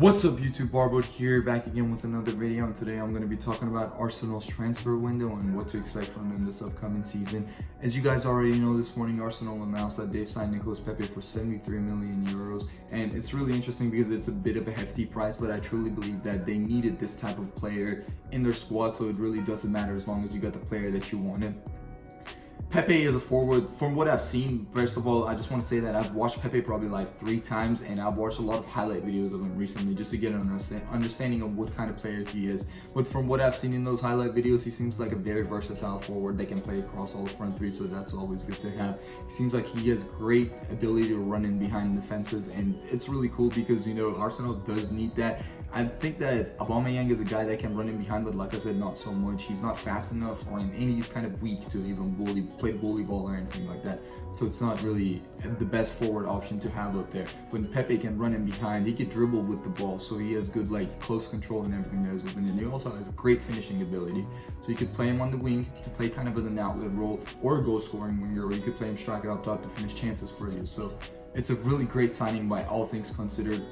What's up YouTube, Barboard here, back again with another video, and today I'm going to be talking about Arsenal's transfer window and what to expect from them this upcoming season. As you guys already know, this morning Arsenal announced that they've signed Nicolas Pepe for 73 million euros, and it's really interesting because it's a bit of a hefty price, but I truly believe that they needed this type of player in their squad, so it really doesn't matter as long as you got the player that you wanted. Pepe is a forward. From what I've seen, first of all, I just want to say that I've watched Pepe probably like 3 times, and I've watched a lot of highlight videos of him recently just to get an understanding of what kind of player he is. But from what I've seen in those highlight videos, he seems like a very versatile forward that can play across all the front three, so that's always good to have. He seems like he has great ability to run in behind defenses, and it's really cool because, you know, Arsenal does need that. I think that Aubameyang is a guy that can run in behind, but like I said, not so much. He's not fast enough, and he's kind of weak to even play bully ball or anything like that. So it's not really the best forward option to have up there. When Pepe can run in behind, he can dribble with the ball, so he has good like close control and everything that is within it. He also has great finishing ability, so you could play him on the wing to play kind of as an outlet role or a goal scoring winger, or you could play him striker up top to finish chances for you. So it's a really great signing by all things considered.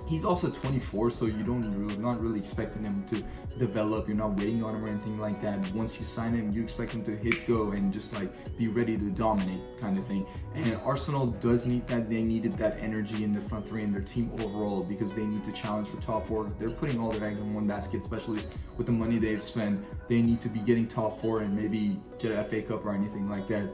He's also 24, so you're not really expecting him to develop. You're not waiting on him or anything like that. Once you sign him, you expect him to hit go and just like be ready to dominate kind of thing. And Arsenal does need that. They needed that energy in the front three and their team overall because they need to challenge for top 4. They're putting all their eggs in one basket, especially with the money they've spent. They need to be getting top 4 and maybe get an FA Cup or anything like that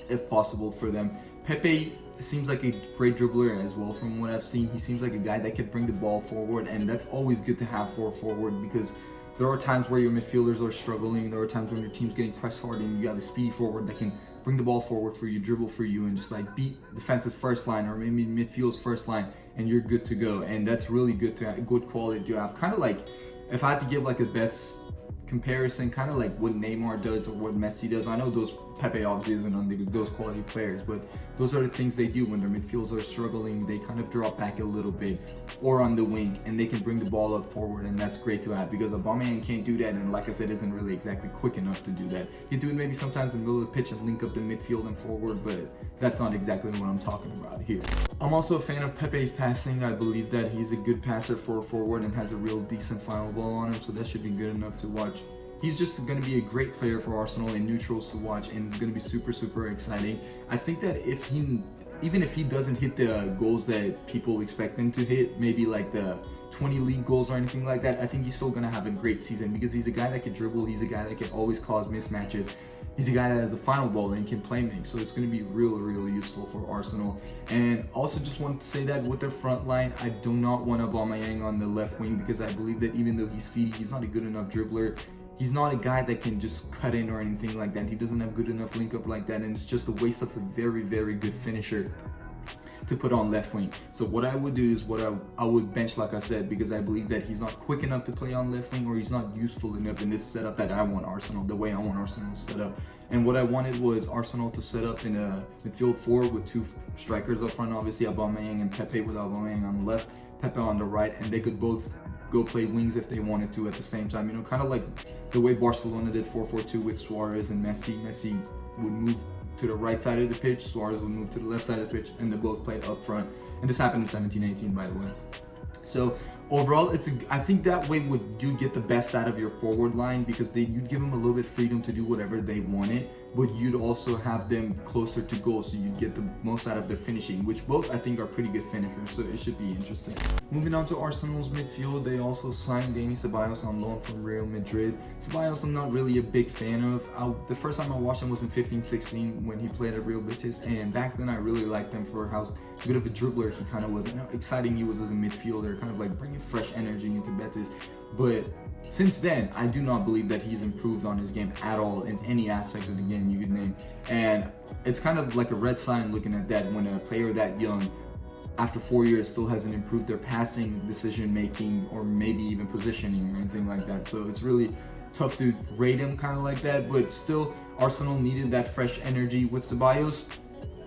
if possible for them. Pepe seems like a great dribbler as well. From what I've seen, he seems like a guy that could bring the ball forward, and that's always good to have for a forward because there are times where your midfielders are struggling. There are times when your team's getting pressed hard and you got a speedy forward that can bring the ball forward for you, dribble for you, and just like beat defense's first line or maybe midfield's first line, and you're good to go. And that's really good to have, good quality to have. Kind of like, if I had to give like a best comparison, kind of like what Neymar does or what Messi does. I know Pepe obviously isn't on those quality players, but those are the things they do when their midfielders are struggling. They kind of drop back a little bit or on the wing, and they can bring the ball up forward, and that's great to have because Aubameyang can't do that, and like I said, isn't really exactly quick enough to do that. He can do it maybe sometimes in the middle of the pitch and link up the midfield and forward, but that's not exactly what I'm talking about here. I'm also a fan of Pepe's passing. I believe that he's a good passer for a forward and has a real decent final ball on him, so that should be good enough to watch. He's just going to be a great player for Arsenal and neutrals to watch, and it's going to be super exciting. I think that even if he doesn't hit the goals that people expect him to hit, maybe like the 20 league goals or anything like that, I think he's still going to have a great season because he's a guy that can dribble, he's a guy that can always cause mismatches, he's a guy that has a final ball and can play make, so it's going to be real useful for Arsenal. And also just want to say that with their front line, I do not want Aubameyang on the left wing because I believe that even though he's speedy, he's not a good enough dribbler. He's not a guy that can just cut in or anything like that. He doesn't have good enough link up like that, and it's just a waste of a very good finisher to put on left wing. So what I would do is I would bench, like I said, because I believe that he's not quick enough to play on left wing, or he's not useful enough in this setup that I want Arsenal, the way I want Arsenal set up. And what I wanted was Arsenal to set up in a midfield 4 with 2 strikers up front, obviously Aubameyang and Pepe, with Aubameyang on the left, Pepe on the right, and they could both go play wings if they wanted to at the same time. You know, kind of like the way Barcelona did 4-4-2 with Suarez and Messi. Messi would move to the right side of the pitch, Suarez would move to the left side of the pitch, and they both played up front. And this happened in 17-18, by the way. So overall, I think that way you get the best out of your forward line because you'd give them a little bit freedom to do whatever they wanted, but you'd also have them closer to goal, so you'd get the most out of their finishing, which both I think are pretty good finishers, so it should be interesting. Moving on to Arsenal's midfield, they also signed Dani Ceballos on loan from Real Madrid. Ceballos I'm not really a big fan of. The first time I watched him was in 15-16 when he played at Real Betis, and back then I really liked him for how good of a dribbler he kind of was, and how exciting he was as a midfielder, kind of like bringing fresh energy into Betis. But since then, I do not believe that he's improved on his game at all in any aspect of the game you could name. And it's kind of like a red sign looking at that when a player that young, after 4 years, still hasn't improved their passing, decision making, or maybe even positioning or anything like that. So it's really tough to rate him kind of like that, but still Arsenal needed that fresh energy with Ceballos.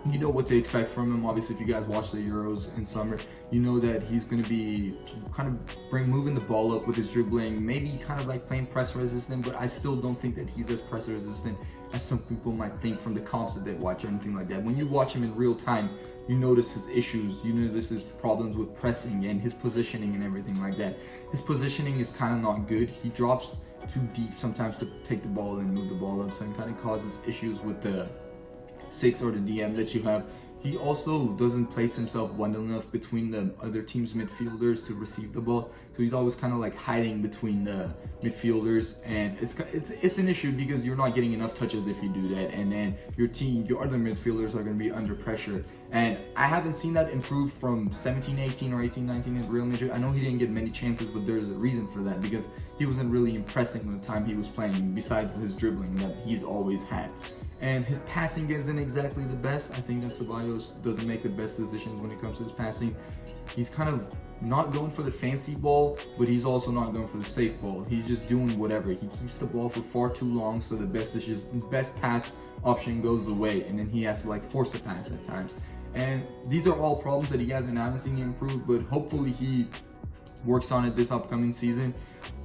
You know what to expect from him. Obviously, if you guys watch the Euros in summer, you know that he's going to be kind of moving the ball up with his dribbling, maybe kind of like playing press resistant, but I still don't think that he's as press resistant as some people might think from the comps that they watch or anything like that. When you watch him in real time, you notice his issues, you notice his problems with pressing and his positioning and everything like that. His positioning is kind of not good. He drops too deep sometimes to take the ball and move the ball up, so it kind of causes issues with the 6 or the DM that you have. He also doesn't place himself well enough between the other team's midfielders to receive the ball. So he's always kind of like hiding between the midfielders, and it's an issue because you're not getting enough touches if you do that, and then your other midfielders are going to be under pressure. And I haven't seen that improve from 17-18 or 18-19 at Real Madrid. I know he didn't get many chances, but there's a reason for that, because he wasn't really impressing the time he was playing, besides his dribbling that he's always had. And his passing isn't exactly the best. I think that Ceballos doesn't make the best decisions when it comes to his passing. He's kind of not going for the fancy ball, but he's also not going for the safe ball. He's just doing whatever. He keeps the ball for far too long, so the best pass option goes away, and then he has to like force a pass at times. And these are all problems that he hasn't seen improve, but hopefully he works on it this upcoming season.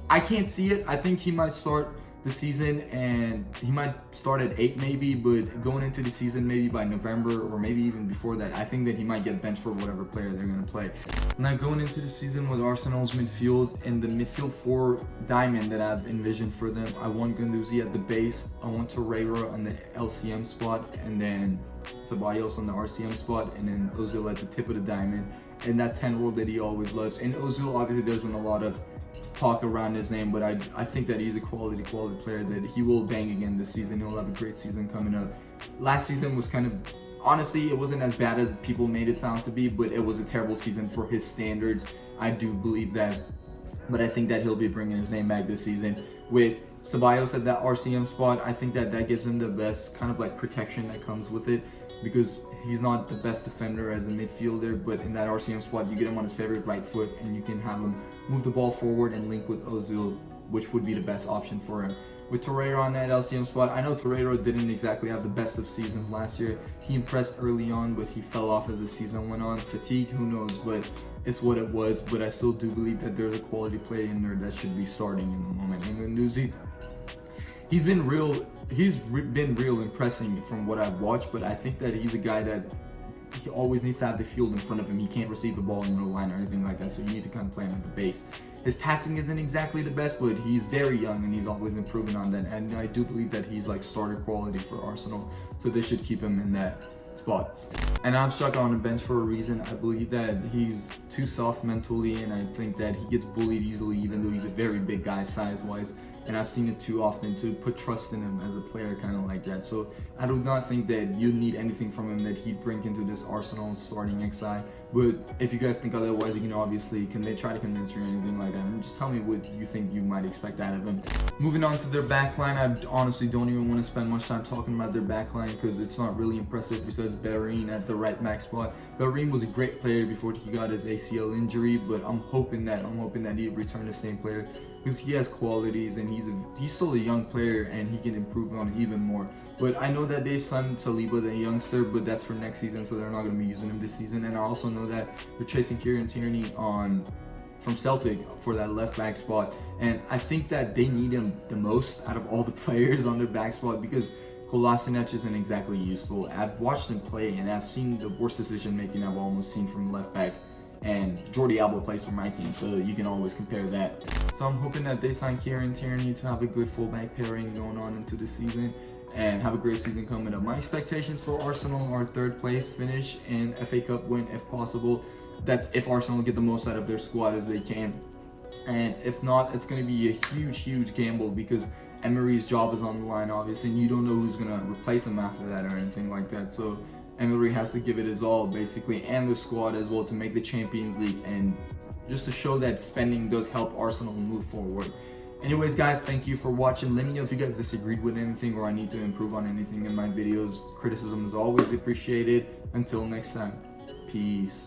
I can't see it. I think he might start the season, and he might start at 8 maybe, but going into the season maybe by November or maybe even before that, I think that he might get benched for whatever player they're going to play. Now going into the season with Arsenal's midfield, and the midfield 4 diamond that I've envisioned for them, I want Guendouzi at the base, I want Torreira on the LCM spot, and then Ceballos on the RCM spot, and then Ozil at the tip of the diamond, and that 10 role that he always loves. And Ozil, obviously there's been a lot of talk around his name, but I think that he's a quality player, that he will bang again this season. He'll have a great season coming up. Last season was kind of, honestly, it wasn't as bad as people made it sound to be, but it was a terrible season for his standards. I do believe that, but I think that he'll be bringing his name back this season. With Ceballos at that RCM spot, I think that gives him the best kind of like protection that comes with it, because he's not the best defender as a midfielder, but in that RCM spot, you get him on his favorite right foot, and you can have him move the ball forward and link with Ozil, which would be the best option for him. With Torreira on that LCM spot, I know Torreira didn't exactly have the best of seasons last year. He impressed early on, but he fell off as the season went on. Fatigue, who knows, but it's what it was. But I still do believe that there's a quality player in there that should be starting in the moment. And Guendouzi, he's been real impressing from what I've watched, but I think that he's a guy that he always needs to have the field in front of him. He can't receive the ball in the middle line or anything like that, so you need to kind of play him at the base. His passing isn't exactly the best, but he's very young and he's always improving on that, and I do believe that he's like starter quality for Arsenal, so they should keep him in that spot. And I've stuck on the bench for a reason. I believe that he's too soft mentally, and I think that he gets bullied easily, even though he's a very big guy size-wise. And I've seen it too often to put trust in him as a player, kind of like that. So I do not think that you need anything from him that he'd bring into this Arsenal starting XI. But if you guys think otherwise, you can obviously try to convince me or anything like that, and just tell me what you think you might expect out of him. Moving on to their backline, I honestly don't even want to spend much time talking about their backline because it's not really impressive besides Bellerin at the right back spot. Bellerin was a great player before he got his ACL injury, but I'm hoping that he'd return the same player, because he has qualities and he's still a young player and he can improve on it even more. But I know that they signed Saliba, the youngster, but that's for next season, so they're not going to be using him this season. And I also know that they're chasing Kieran Tierney from Celtic for that left back spot, and I think that they need him the most out of all the players on their back spot, because Kolasinac isn't exactly useful. I've watched him play and I've seen the worst decision making I've almost seen from left back. And Jordi Alba plays for my team, so you can always compare that. So I'm hoping that they sign Kieran Tierney to have a good fullback pairing going on into the season and have a great season coming up. My expectations for Arsenal are 3rd place finish and FA Cup win if possible. That's if Arsenal get the most out of their squad as they can. And if not, it's going to be a huge gamble, because Emery's job is on the line, obviously, and you don't know who's going to replace him after that or anything like that. So Emery has to give it his all, basically, and the squad as well, to make the Champions League, and just to show that spending does help Arsenal move forward. Anyways, guys, thank you for watching. Let me know if you guys disagreed with anything or I need to improve on anything in my videos. Criticism is always appreciated. Until next time, peace.